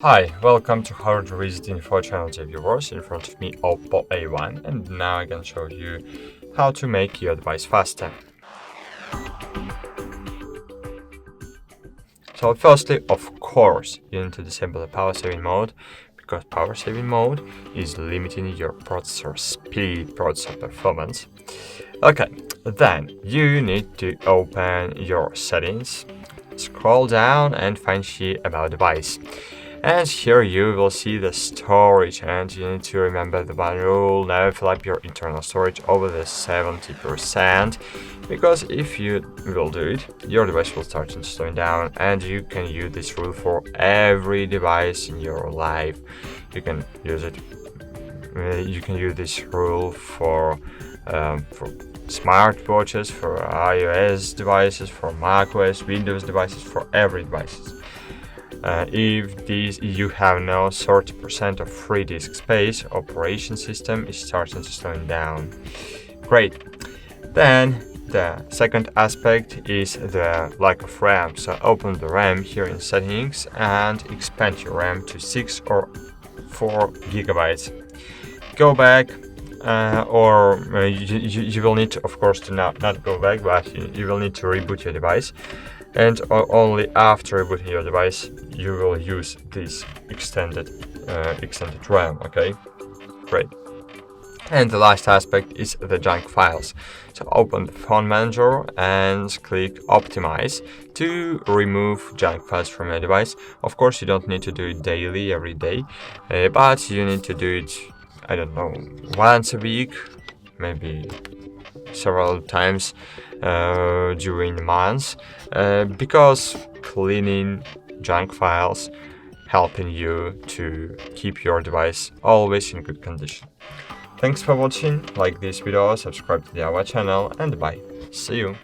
Hi, welcome to HardReset.Info channel, dear viewers. In front of me Oppo A1, and now I can show you how to make your device faster. So firstly, of course, you need to disable the power saving mode, because power saving mode is limiting your processor speed, processor performance. Okay, then you need to open your settings, scroll down and find here about device. And here you will see the storage, and you need to remember the one rule: never fill up your internal storage over the 70%, because if you will do it, your device will start slowing down, and you can use this rule for every device in your life. You can use it. You can use this rule for smartwatches, for iOS devices, for macOS, Windows devices, for every devices. If you have now 30% of free disk space, operation system is starting to slow down. Great. Then the second aspect is the lack of RAM. So open the RAM here in settings and expand your RAM to 6 or 4 gigabytes. Go back, you will need to, of course, to not go back, but you will need to reboot your device. And only after rebooting your device you will use this extended RAM. Okay, great. And the last aspect is the junk files. So open the phone manager and click optimize to remove junk files from your device. Of course, you don't need to do it daily, every day, but you need to do it, I don't know, once a week, maybe several times during months, because cleaning junk files helping you to keep your device always in good condition. Thanks for watching. Like this video, subscribe to our channel, and bye. See you.